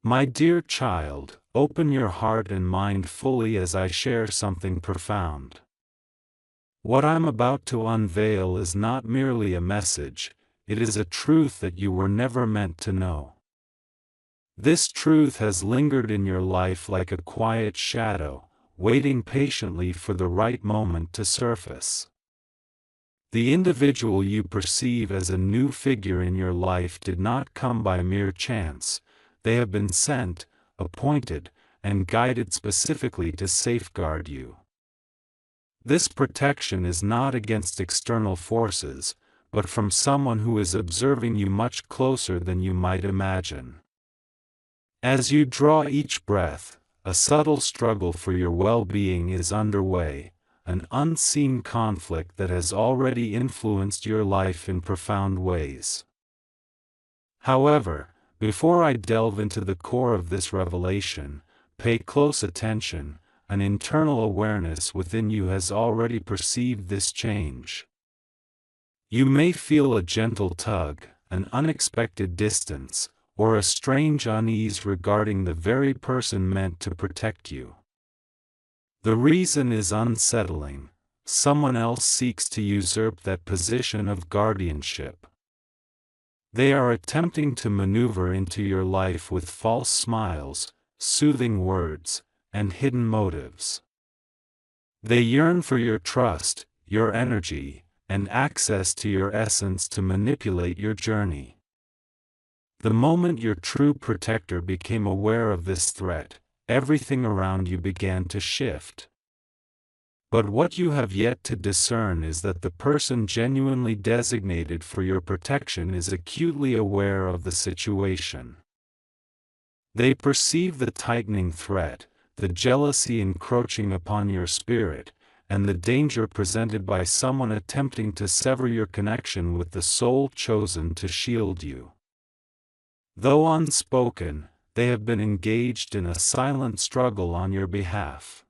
My dear child, open your heart and mind fully as I share something profound. What I'm about to unveil is not merely a message, it is a truth that you were never meant to know. This truth has lingered in your life like a quiet shadow, waiting patiently for the right moment to surface. The individual you perceive as a new figure in your life did not come by mere chance. They have been sent, appointed, and guided specifically to safeguard you. This protection is not against external forces, but from someone who is observing you much closer than you might imagine. As you draw each breath, a subtle struggle for your well-being is underway, an unseen conflict that has already influenced your life in profound ways. However, before I delve into the core of this revelation, pay close attention. An internal awareness within you has already perceived this change. You may feel a gentle tug, an unexpected distance, or a strange unease regarding the very person meant to protect you. The reason is unsettling. Someone else seeks to usurp that position of guardianship. They are attempting to maneuver into your life with false smiles, soothing words, and hidden motives. They yearn for your trust, your energy, and access to your essence to manipulate your journey. The moment your true protector became aware of this threat, everything around you began to shift. But what you have yet to discern is that the person genuinely designated for your protection is acutely aware of the situation. They perceive the tightening threat, the jealousy encroaching upon your spirit, and the danger presented by someone attempting to sever your connection with the soul chosen to shield you. Though unspoken, they have been engaged in a silent struggle on your behalf.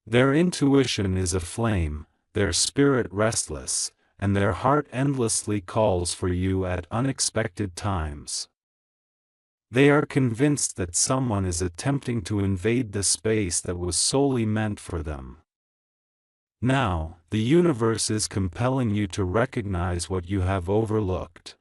Their intuition is aflame, their spirit restless, and their heart endlessly calls for you at unexpected times. They are convinced that someone is attempting to invade the space that was solely meant for them. Now, the universe is compelling you to recognize what you have overlooked.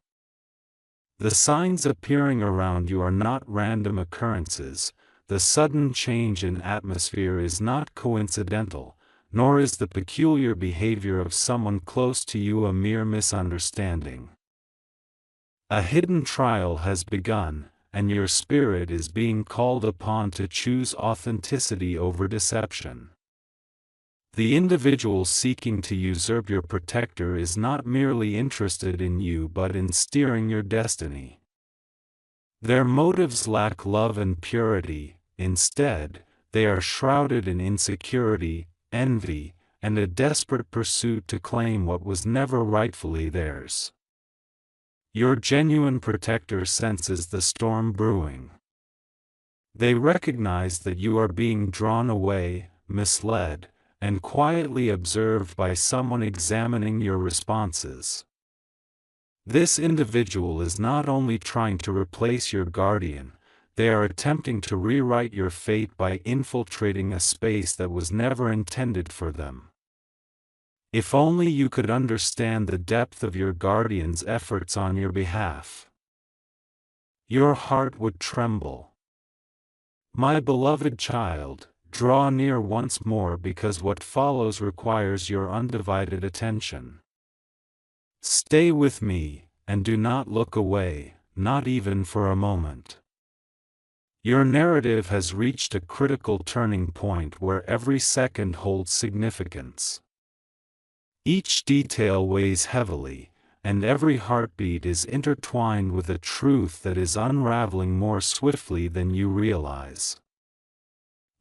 The signs appearing around you are not random occurrences. The sudden change in atmosphere is not coincidental, nor is the peculiar behavior of someone close to you a mere misunderstanding. A hidden trial has begun, and your spirit is being called upon to choose authenticity over deception. The individual seeking to usurp your protector is not merely interested in you but in steering your destiny. Their motives lack love and purity. Instead, they are shrouded in insecurity, envy, and a desperate pursuit to claim what was never rightfully theirs. Your genuine protector senses the storm brewing. They recognize that you are being drawn away, misled, and quietly observed by someone examining your responses. This individual is not only trying to replace your guardian, they are attempting to rewrite your fate by infiltrating a space that was never intended for them. If only you could understand the depth of your guardian's efforts on your behalf. Your heart would tremble. My beloved child, draw near once more because what follows requires your undivided attention. Stay with me, and do not look away, not even for a moment. Your narrative has reached a critical turning point where every second holds significance. Each detail weighs heavily, and every heartbeat is intertwined with a truth that is unraveling more swiftly than you realize.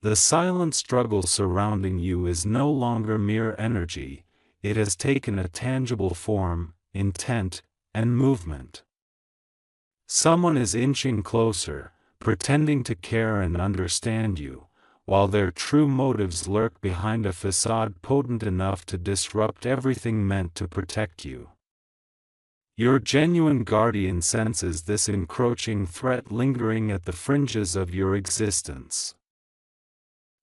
The silent struggle surrounding you is no longer mere energy, it has taken a tangible form, intent, and movement. Someone is inching closer, pretending to care and understand you, while their true motives lurk behind a facade potent enough to disrupt everything meant to protect you. Your genuine guardian senses this encroaching threat lingering at the fringes of your existence.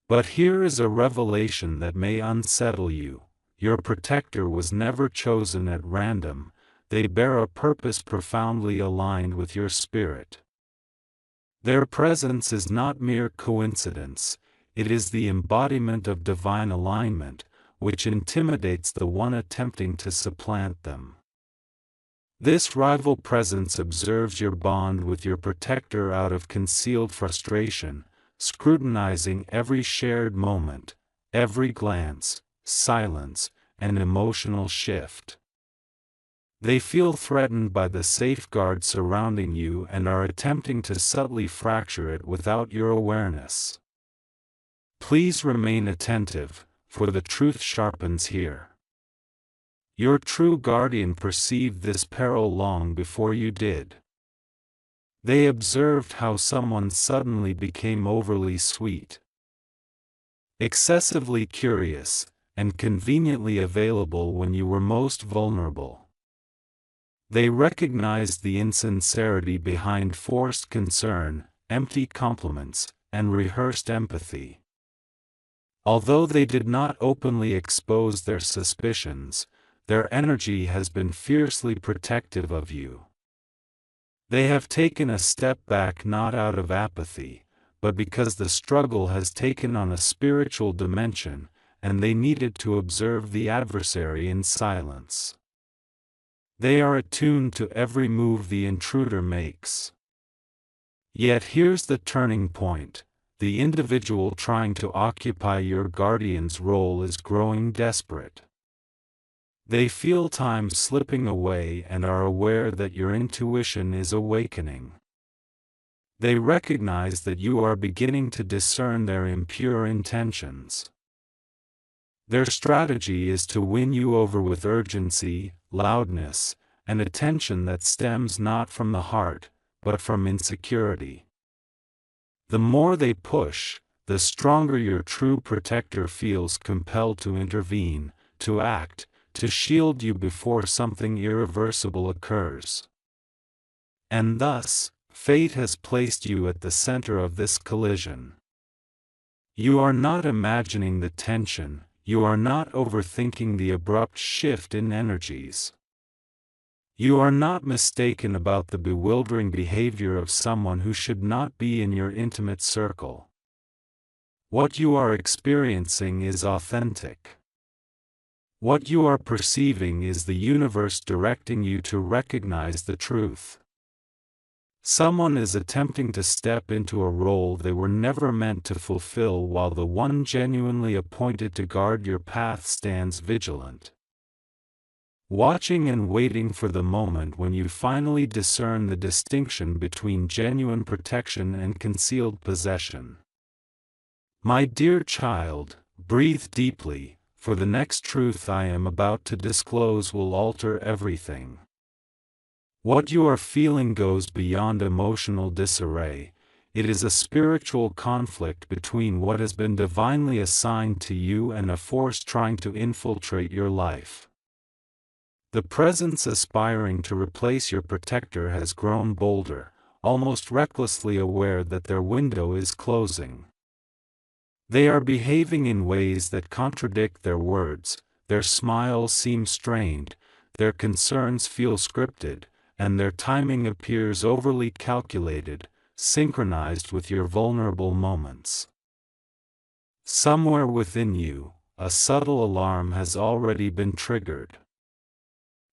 But here is a revelation that may unsettle you. Your protector was never chosen at random. They bear a purpose profoundly aligned with your spirit. Their presence is not mere coincidence, it is the embodiment of divine alignment, which intimidates the one attempting to supplant them. This rival presence observes your bond with your protector out of concealed frustration, scrutinizing every shared moment, every glance, silence, and emotional shift. They feel threatened by the safeguard surrounding you and are attempting to subtly fracture it without your awareness. Please remain attentive, for the truth sharpens here. Your true guardian perceived this peril long before you did. They observed how someone suddenly became overly sweet, excessively curious, and conveniently available when you were most vulnerable. They recognized the insincerity behind forced concern, empty compliments, and rehearsed empathy. Although they did not openly expose their suspicions, their energy has been fiercely protective of you. They have taken a step back not out of apathy, but because the struggle has taken on a spiritual dimension, and they needed to observe the adversary in silence. They are attuned to every move the intruder makes. Yet here's the turning point: the individual trying to occupy your guardian's role is growing desperate. They feel time slipping away and are aware that your intuition is awakening. They recognize that you are beginning to discern their impure intentions. Their strategy is to win you over with urgency, loudness, and attention that stems not from the heart, but from insecurity. The more they push, the stronger your true protector feels compelled to intervene, to act, to shield you before something irreversible occurs. And thus, fate has placed you at the center of this collision. You are not imagining the tension, you are not overthinking the abrupt shift in energies. You are not mistaken about the bewildering behavior of someone who should not be in your intimate circle. What you are experiencing is authentic. What you are perceiving is the universe directing you to recognize the truth. Someone is attempting to step into a role they were never meant to fulfill, while the one genuinely appointed to guard your path stands vigilant, watching and waiting for the moment when you finally discern the distinction between genuine protection and concealed possession. My dear child, breathe deeply, for the next truth I am about to disclose will alter everything. What you are feeling goes beyond emotional disarray. It is a spiritual conflict between what has been divinely assigned to you and a force trying to infiltrate your life. The presence aspiring to replace your protector has grown bolder, almost recklessly aware that their window is closing. They are behaving in ways that contradict their words, their smiles seem strained, their concerns feel scripted, and their timing appears overly calculated, synchronized with your vulnerable moments. Somewhere within you, a subtle alarm has already been triggered.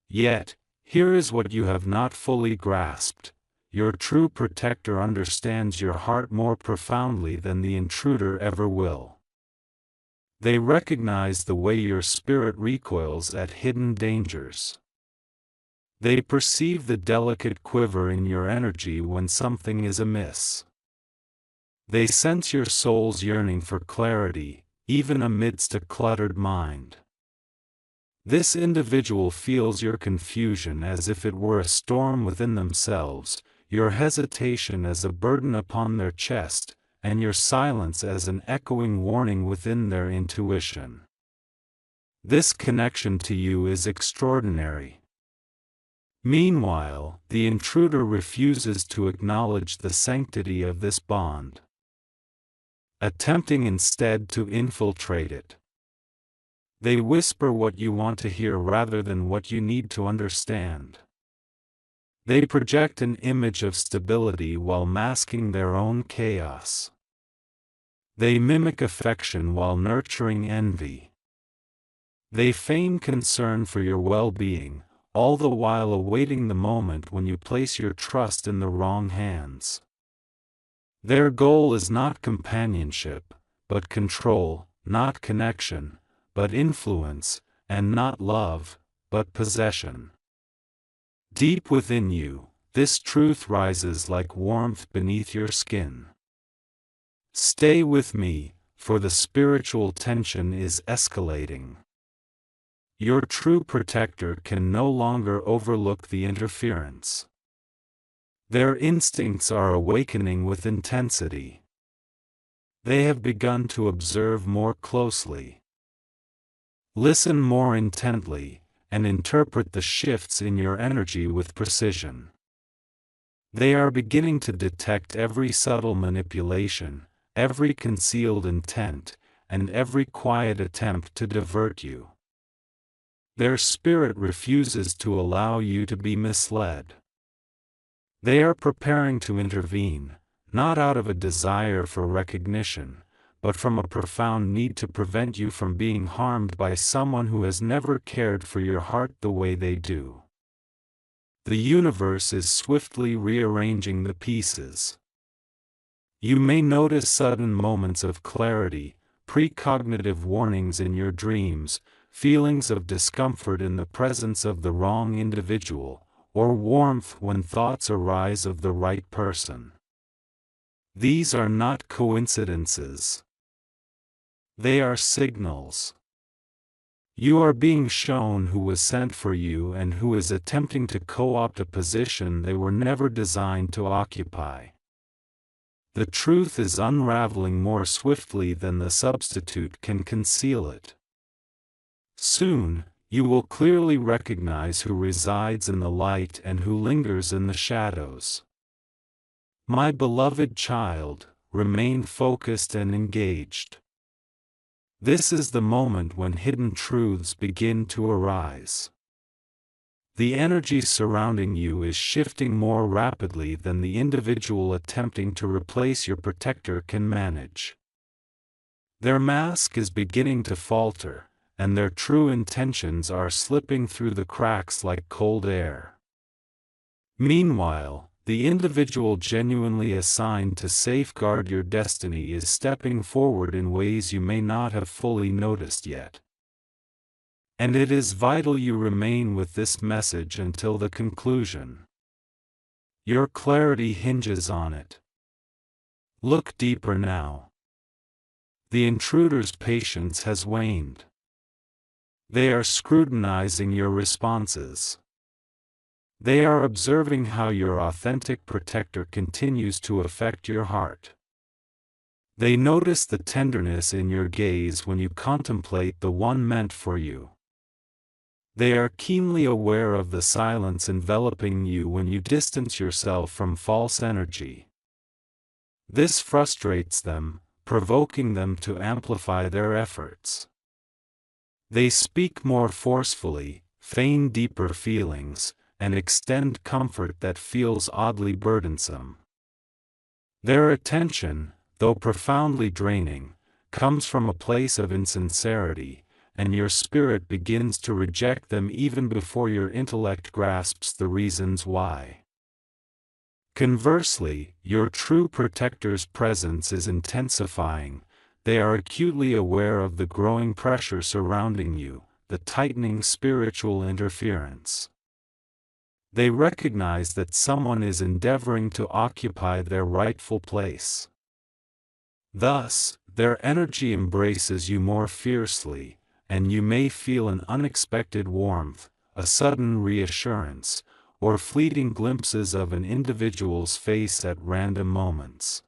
Yet, here is what you have not fully grasped: your true protector understands your heart more profoundly than the intruder ever will. They recognize the way your spirit recoils at hidden dangers. They perceive the delicate quiver in your energy when something is amiss. They sense your soul's yearning for clarity, even amidst a cluttered mind. This individual feels your confusion as if it were a storm within themselves, your hesitation as a burden upon their chest, and your silence as an echoing warning within their intuition. This connection to you is extraordinary. Meanwhile, the intruder refuses to acknowledge the sanctity of this bond, attempting instead to infiltrate it. They whisper what you want to hear rather than what you need to understand. They project an image of stability while masking their own chaos. They mimic affection while nurturing envy. They feign concern for your well-being, all the while awaiting the moment when you place your trust in the wrong hands. Their goal is not companionship, but control, not connection, but influence, and not love, but possession. Deep within you, this truth rises like warmth beneath your skin. Stay with me, for the spiritual tension is escalating. Your true protector can no longer overlook the interference. Their instincts are awakening with intensity. They have begun to observe more closely, listen more intently, and interpret the shifts in your energy with precision. They are beginning to detect every subtle manipulation, every concealed intent, and every quiet attempt to divert you. Their spirit refuses to allow you to be misled. They are preparing to intervene, not out of a desire for recognition, but from a profound need to prevent you from being harmed by someone who has never cared for your heart the way they do. The universe is swiftly rearranging the pieces. You may notice sudden moments of clarity, precognitive warnings in your dreams, feelings of discomfort in the presence of the wrong individual, or warmth when thoughts arise of the right person. These are not coincidences. They are signals. You are being shown who was sent for you and who is attempting to co-opt a position they were never designed to occupy. The truth is unraveling more swiftly than the substitute can conceal it. Soon, you will clearly recognize who resides in the light and who lingers in the shadows. My beloved child, remain focused and engaged. This is the moment when hidden truths begin to arise. The energy surrounding you is shifting more rapidly than the individual attempting to replace your protector can manage. Their mask is beginning to falter, and their true intentions are slipping through the cracks like cold air. Meanwhile, the individual genuinely assigned to safeguard your destiny is stepping forward in ways you may not have fully noticed yet. And it is vital you remain with this message until the conclusion. Your clarity hinges on it. Look deeper now. The intruder's patience has waned. They are scrutinizing your responses. They are observing how your authentic protector continues to affect your heart. They notice the tenderness in your gaze when you contemplate the one meant for you. They are keenly aware of the silence enveloping you when you distance yourself from false energy. This frustrates them, provoking them to amplify their efforts. They speak more forcefully, feign deeper feelings, and extend comfort that feels oddly burdensome. Their attention, though profoundly draining, comes from a place of insincerity, and your spirit begins to reject them even before your intellect grasps the reasons why. Conversely, your true protector's presence is intensifying. They are acutely aware of the growing pressure surrounding you, the tightening spiritual interference. They recognize that someone is endeavoring to occupy their rightful place. Thus, their energy embraces you more fiercely, and you may feel an unexpected warmth, a sudden reassurance, or fleeting glimpses of an individual's face at random moments.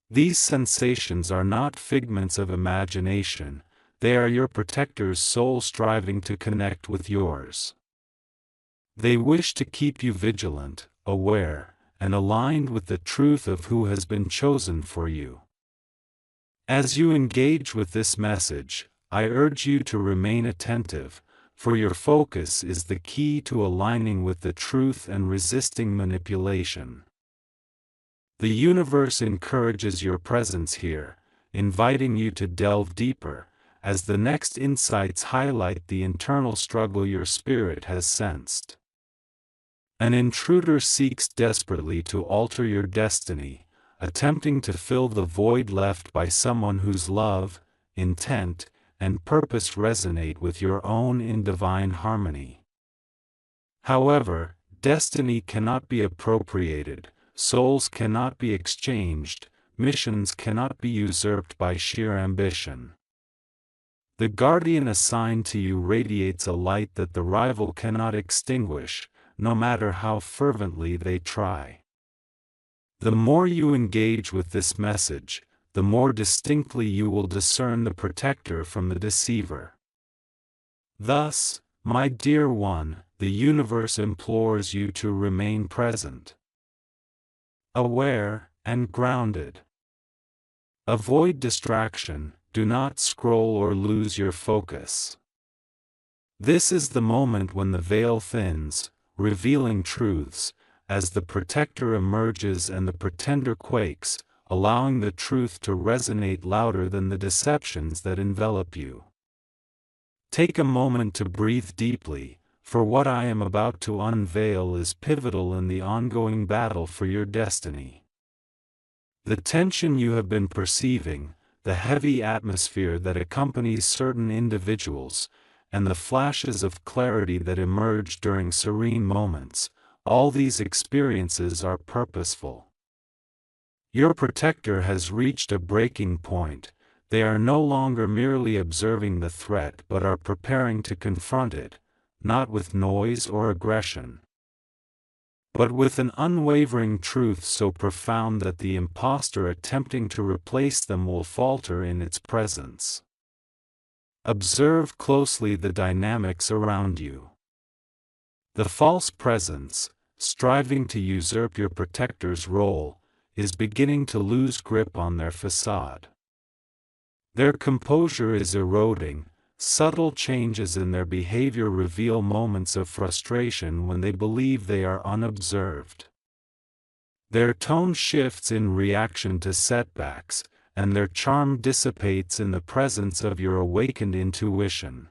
These sensations are not figments of imagination, they are your protector's soul striving to connect with yours. They wish to keep you vigilant, aware, and aligned with the truth of who has been chosen for you. As you engage with this message, I urge you to remain attentive, for your focus is the key to aligning with the truth and resisting manipulation. The universe encourages your presence here, inviting you to delve deeper, as the next insights highlight the internal struggle your spirit has sensed. An intruder seeks desperately to alter your destiny, attempting to fill the void left by someone whose love, intent, and purpose resonate with your own in divine harmony. However, destiny cannot be appropriated, souls cannot be exchanged, missions cannot be usurped by sheer ambition. The guardian assigned to you radiates a light that the rival cannot extinguish, no matter how fervently they try. The more you engage with this message, the more distinctly you will discern the protector from the deceiver. Thus, my dear one, the universe implores you to remain present, aware, and grounded. Avoid distraction, do not scroll or lose your focus. This is the moment when the veil thins, revealing truths, as the protector emerges and the pretender quakes, allowing the truth to resonate louder than the deceptions that envelop you. Take a moment to breathe deeply, for what I am about to unveil is pivotal in the ongoing battle for your destiny. The tension you have been perceiving, the heavy atmosphere that accompanies certain individuals, and the flashes of clarity that emerge during serene moments, all these experiences are purposeful. Your protector has reached a breaking point. They are no longer merely observing the threat but are preparing to confront it, not with noise or aggression, but with an unwavering truth so profound that the impostor attempting to replace them will falter in its presence. Observe closely the dynamics around you. The false presence, striving to usurp your protector's role, is beginning to lose grip on their facade. Their composure is eroding. Subtle changes in their behavior reveal moments of frustration when they believe they are unobserved. Their tone shifts in reaction to setbacks, and their charm dissipates in the presence of your awakened intuition.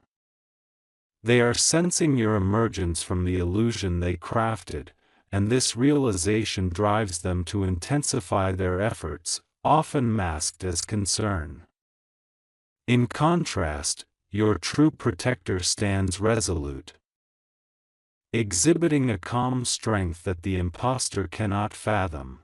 They are sensing your emergence from the illusion they crafted, and this realization drives them to intensify their efforts, often masked as concern. In contrast, your true protector stands resolute, exhibiting a calm strength that the impostor cannot fathom.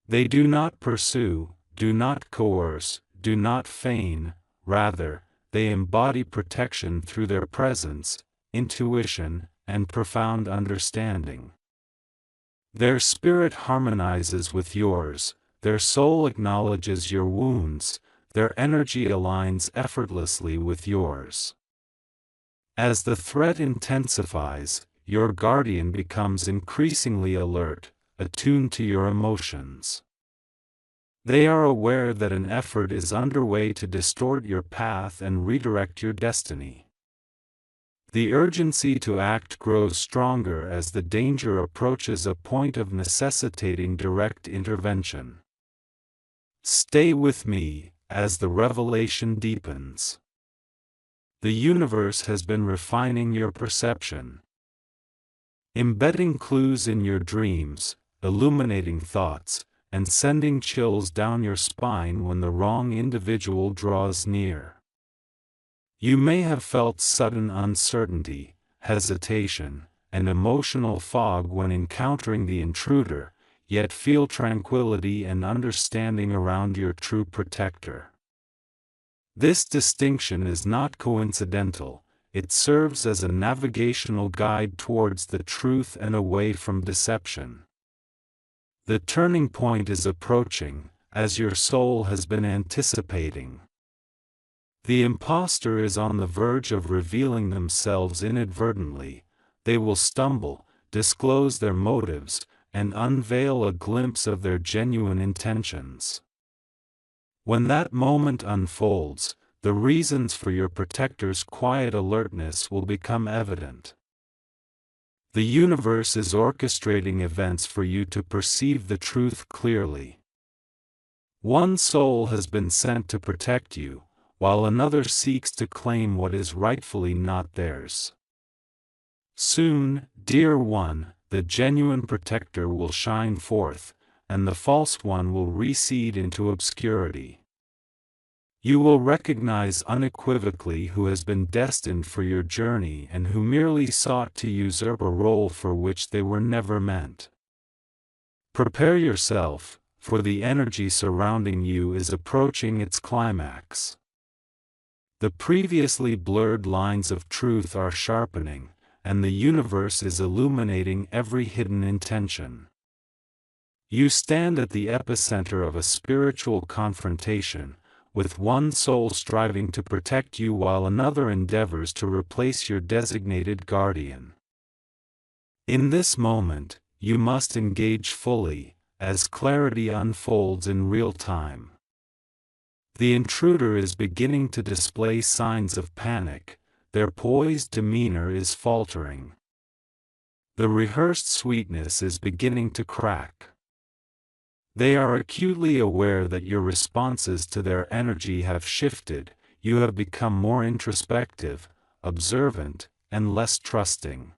They do not pursue, do not coerce, do not feign, rather, they embody protection through their presence, intuition, and profound understanding. Their spirit harmonizes with yours, their soul acknowledges your wounds, their energy aligns effortlessly with yours. As the threat intensifies, your guardian becomes increasingly alert, attuned to your emotions. They are aware that an effort is underway to distort your path and redirect your destiny. The urgency to act grows stronger as the danger approaches a point of necessitating direct intervention. Stay with me, as the revelation deepens. The universe has been refining your perception, embedding clues in your dreams, illuminating thoughts, and sending chills down your spine when the wrong individual draws near. You may have felt sudden uncertainty, hesitation, and emotional fog when encountering the intruder, yet feel tranquility and understanding around your true protector. This distinction is not coincidental, it serves as a navigational guide towards the truth and away from deception. The turning point is approaching, as your soul has been anticipating. The impostor is on the verge of revealing themselves inadvertently, they will stumble, disclose their motives, and unveil a glimpse of their genuine intentions. When that moment unfolds, the reasons for your protector's quiet alertness will become evident. The universe is orchestrating events for you to perceive the truth clearly. One soul has been sent to protect you, while another seeks to claim what is rightfully not theirs. Soon, dear one, the genuine protector will shine forth, and the false one will recede into obscurity. You will recognize unequivocally who has been destined for your journey and who merely sought to usurp a role for which they were never meant. Prepare yourself, for the energy surrounding you is approaching its climax. The previously blurred lines of truth are sharpening, and the universe is illuminating every hidden intention. You stand at the epicenter of a spiritual confrontation, with one soul striving to protect you while another endeavors to replace your designated guardian. In this moment, you must engage fully, as clarity unfolds in real time. The intruder is beginning to display signs of panic, their poised demeanor is faltering. The rehearsed sweetness is beginning to crack. They are acutely aware that your responses to their energy have shifted, you have become more introspective, observant, and less trusting.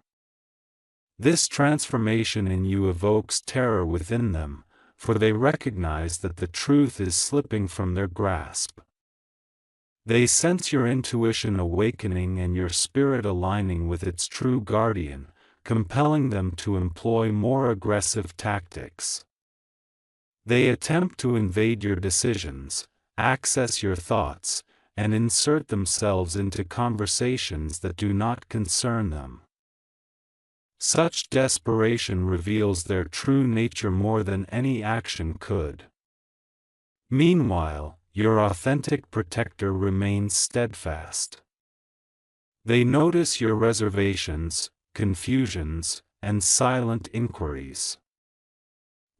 This transformation in you evokes terror within them, for they recognize that the truth is slipping from their grasp. They sense your intuition awakening and your spirit aligning with its true guardian, compelling them to employ more aggressive tactics. They attempt to invade your decisions, access your thoughts, and insert themselves into conversations that do not concern them. Such desperation reveals their true nature more than any action could. Meanwhile, your authentic protector remains steadfast. They notice your reservations, confusions, and silent inquiries.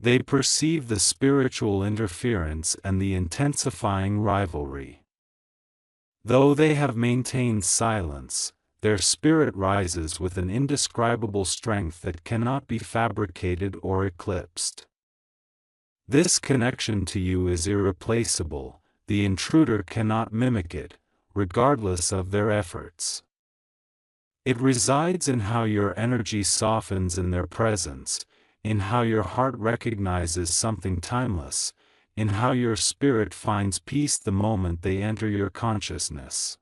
They perceive the spiritual interference and the intensifying rivalry. Though they have maintained silence, their spirit rises with an indescribable strength that cannot be fabricated or eclipsed. This connection to you is irreplaceable, the intruder cannot mimic it, regardless of their efforts. It resides in how your energy softens in their presence, in how your heart recognizes something timeless, in how your spirit finds peace the moment they enter your consciousness.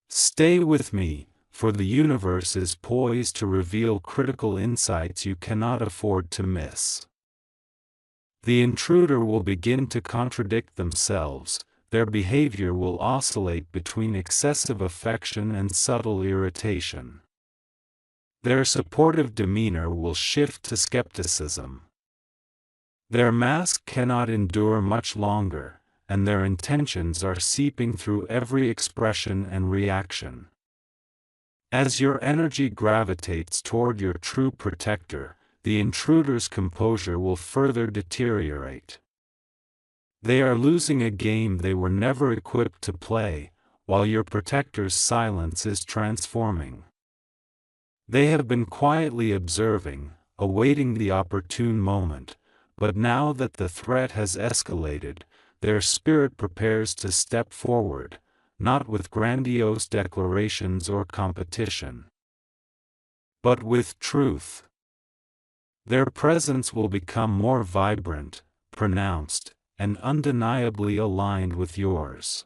Stay with me, for the universe is poised to reveal critical insights you cannot afford to miss. The intruder will begin to contradict themselves, their behavior will oscillate between excessive affection and subtle irritation. Their supportive demeanor will shift to skepticism. Their mask cannot endure much longer, and their intentions are seeping through every expression and reaction. As your energy gravitates toward your true protector, the intruder's composure will further deteriorate. They are losing a game they were never equipped to play, while your protector's silence is transforming. They have been quietly observing, awaiting the opportune moment, but now that the threat has escalated, their spirit prepares to step forward, not with grandiose declarations or competition, but with truth. Their presence will become more vibrant, pronounced, and undeniably aligned with yours.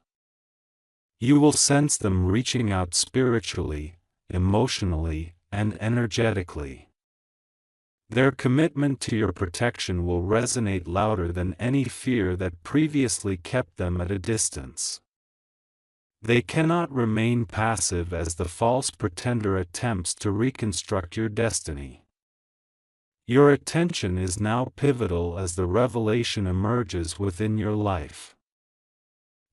You will sense them reaching out spiritually, emotionally, and energetically. Their commitment to your protection will resonate louder than any fear that previously kept them at a distance. They cannot remain passive as the false pretender attempts to reconstruct your destiny. Your attention is now pivotal as the revelation emerges within your life.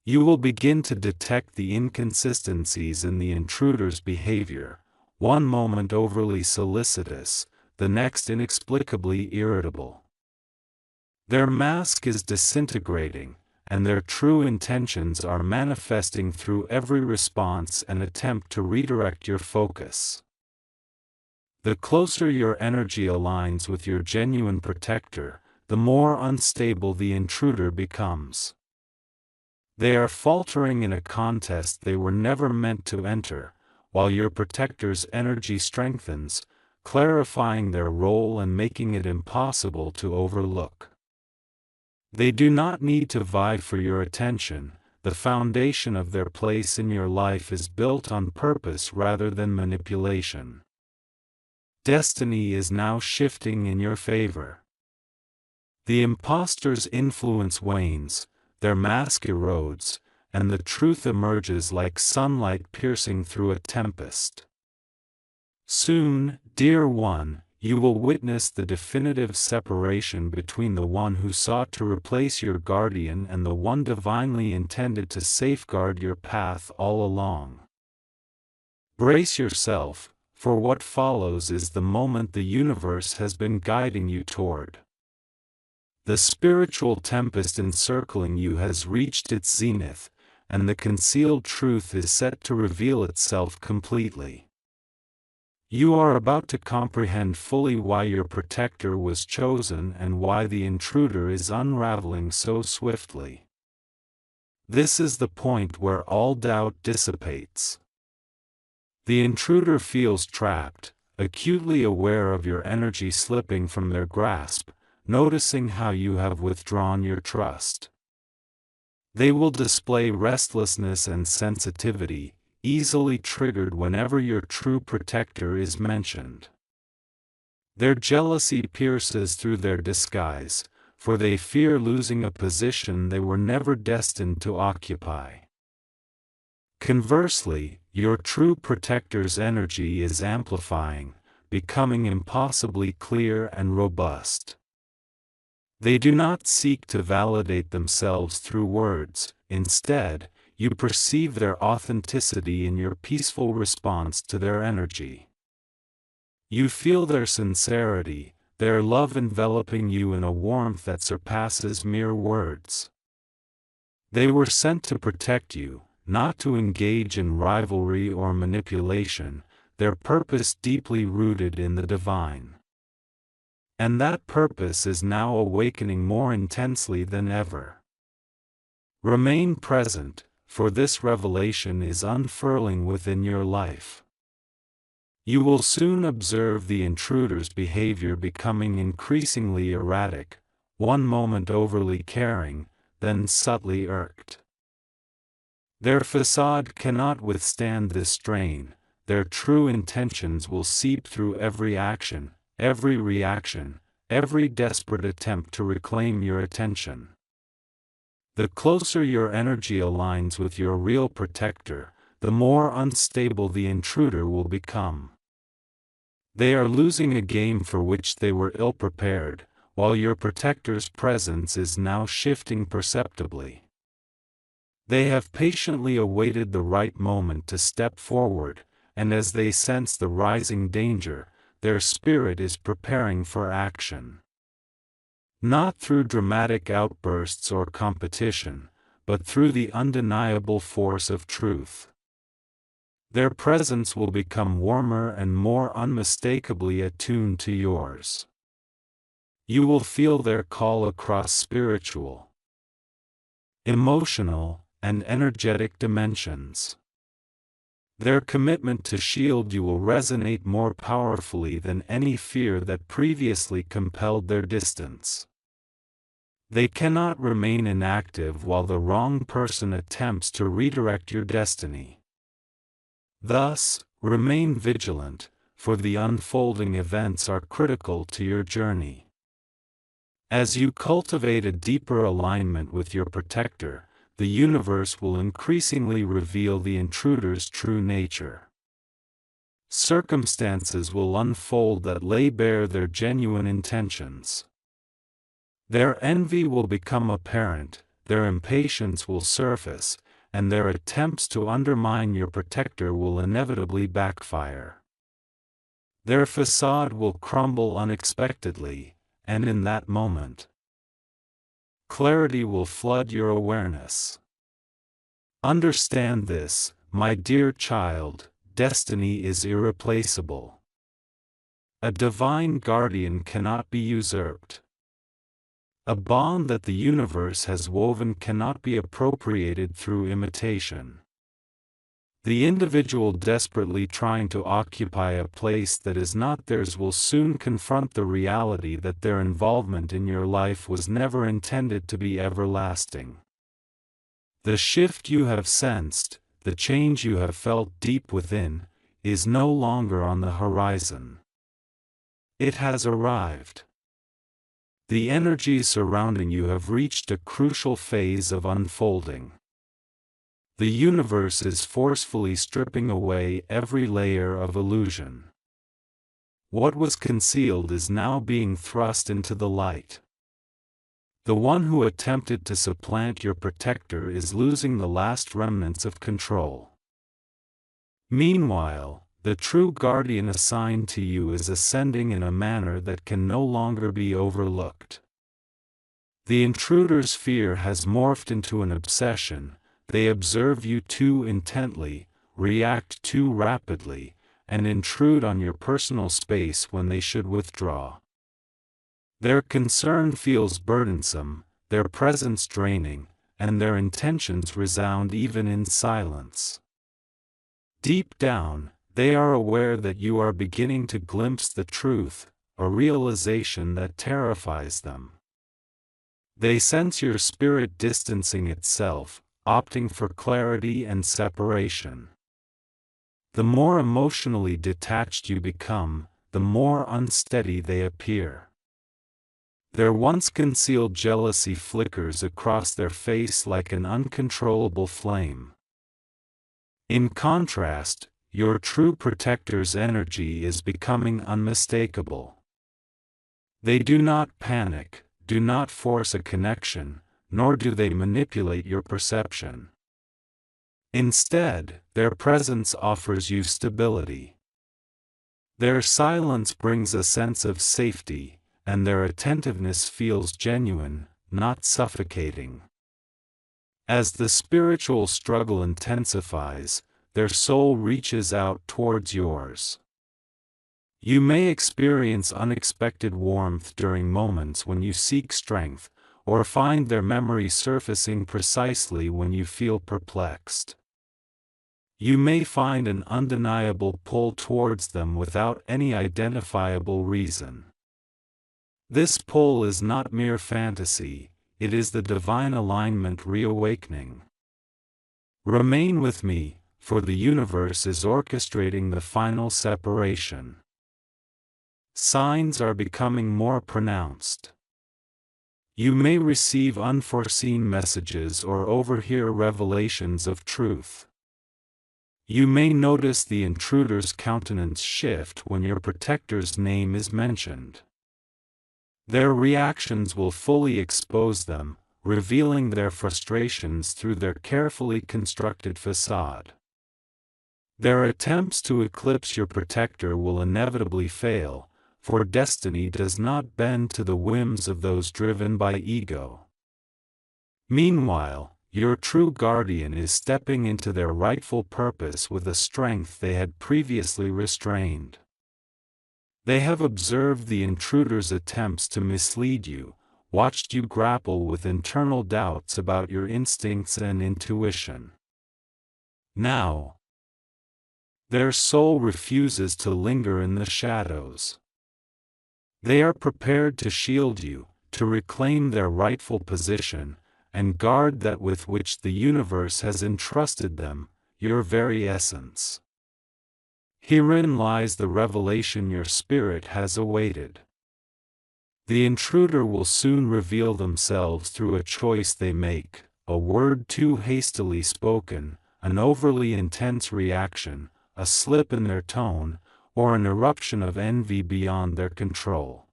You will begin to detect the inconsistencies in the intruder's behavior, one moment overly solicitous, the next inexplicably irritable. Their mask is disintegrating, and their true intentions are manifesting through every response and attempt to redirect your focus. The closer your energy aligns with your genuine protector, the more unstable the intruder becomes. They are faltering in a contest they were never meant to enter, while your protector's energy strengthens, clarifying their role and making it impossible to overlook. They do not need to vie for your attention. The foundation of their place in your life is built on purpose rather than manipulation. Destiny is now shifting in your favor. The impostor's influence wanes, their mask erodes, and the truth emerges like sunlight piercing through a tempest. Soon, dear one, you will witness the definitive separation between the one who sought to replace your guardian and the one divinely intended to safeguard your path all along. Brace yourself, for what follows is the moment the universe has been guiding you toward. The spiritual tempest encircling you has reached its zenith, and the concealed truth is set to reveal itself completely. You are about to comprehend fully why your protector was chosen and why the intruder is unraveling so swiftly. This is the point where all doubt dissipates. The intruder feels trapped, acutely aware of your energy slipping from their grasp, noticing how you have withdrawn your trust. They will display restlessness and sensitivity, easily triggered whenever your true protector is mentioned. Their jealousy pierces through their disguise, for they fear losing a position they were never destined to occupy. Conversely, your true protector's energy is amplifying, becoming impossibly clear and robust. They do not seek to validate themselves through words. Instead, you perceive their authenticity in your peaceful response to their energy. You feel their sincerity, their love enveloping you in a warmth that surpasses mere words. They were sent to protect you, not to engage in rivalry or manipulation, their purpose deeply rooted in the divine. And that purpose is now awakening more intensely than ever. Remain present, for this revelation is unfurling within your life. You will soon observe the intruder's behavior becoming increasingly erratic, one moment overly caring, then subtly irked. Their facade cannot withstand this strain. Their true intentions will seep through every action, every reaction, every desperate attempt to reclaim your attention. The closer your energy aligns with your real protector, the more unstable the intruder will become. They are losing a game for which they were ill-prepared, while your protector's presence is now shifting perceptibly. They have patiently awaited the right moment to step forward, and as they sense the rising danger, their spirit is preparing for action. Not through dramatic outbursts or competition, but through the undeniable force of truth. Their presence will become warmer and more unmistakably attuned to yours. You will feel their call across spiritual, emotional, and energetic dimensions. Their commitment to shield you will resonate more powerfully than any fear that previously compelled their distance. They cannot remain inactive while the wrong person attempts to redirect your destiny. Thus, remain vigilant, for the unfolding events are critical to your journey. As you cultivate a deeper alignment with your protector, the universe will increasingly reveal the intruder's true nature. Circumstances will unfold that lay bare their genuine intentions. Their envy will become apparent, their impatience will surface, and their attempts to undermine your protector will inevitably backfire. Their facade will crumble unexpectedly, and in that moment, clarity will flood your awareness. Understand this, my dear child, destiny is irreplaceable. A divine guardian cannot be usurped. A bond that the universe has woven cannot be appropriated through imitation. The individual desperately trying to occupy a place that is not theirs will soon confront the reality that their involvement in your life was never intended to be everlasting. The shift you have sensed, the change you have felt deep within, is no longer on the horizon. It has arrived. The energies surrounding you have reached a crucial phase of unfolding. The universe is forcefully stripping away every layer of illusion. What was concealed is now being thrust into the light. The one who attempted to supplant your protector is losing the last remnants of control. Meanwhile, the true guardian assigned to you is ascending in a manner that can no longer be overlooked. The intruder's fear has morphed into an obsession. They observe you too intently, react too rapidly, and intrude on your personal space when they should withdraw. Their concern feels burdensome, their presence draining, and their intentions resound even in silence. Deep down, they are aware that you are beginning to glimpse the truth, a realization that terrifies them. They sense your spirit distancing itself, opting for clarity and separation. The more emotionally detached you become, the more unsteady they appear. Their once concealed jealousy flickers across their face like an uncontrollable flame. In contrast, your true protector's energy is becoming unmistakable. They do not panic, do not force a connection, nor do they manipulate your perception. Instead, their presence offers you stability. Their silence brings a sense of safety, and their attentiveness feels genuine, not suffocating. As the spiritual struggle intensifies, their soul reaches out towards yours. You may experience unexpected warmth during moments when you seek strength, or find their memory surfacing precisely when you feel perplexed. You may find an undeniable pull towards them without any identifiable reason. This pull is not mere fantasy, it is the divine alignment reawakening. Remain with me, for the universe is orchestrating the final separation. Signs are becoming more pronounced. You may receive unforeseen messages or overhear revelations of truth. You may notice the intruder's countenance shift when your protector's name is mentioned. Their reactions will fully expose them, revealing their frustrations through their carefully constructed facade. Their attempts to eclipse your protector will inevitably fail, for destiny does not bend to the whims of those driven by ego. Meanwhile, your true guardian is stepping into their rightful purpose with a strength they had previously restrained. They have observed the intruder's attempts to mislead you, watched you grapple with internal doubts about your instincts and intuition. Now, their soul refuses to linger in the shadows. They are prepared to shield you, to reclaim their rightful position, and guard that with which the universe has entrusted them, your very essence. Herein lies the revelation your spirit has awaited. The intruder will soon reveal themselves through a choice they make, a word too hastily spoken, an overly intense reaction, a slip in their tone, or an eruption of envy beyond their control.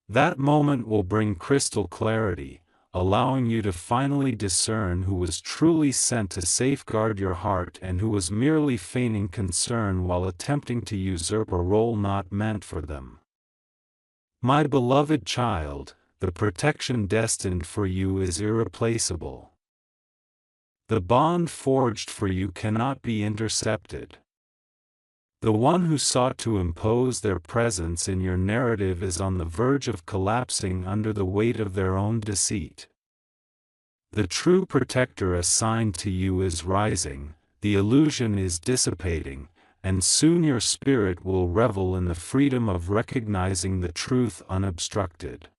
That moment will bring crystal clarity, allowing you to finally discern who was truly sent to safeguard your heart and who was merely feigning concern while attempting to usurp a role not meant for them. My beloved child, the protection destined for you is irreplaceable. The bond forged for you cannot be intercepted. The one who sought to impose their presence in your narrative is on the verge of collapsing under the weight of their own deceit. The true protector assigned to you is rising, the illusion is dissipating, and soon your spirit will revel in the freedom of recognizing the truth unobstructed.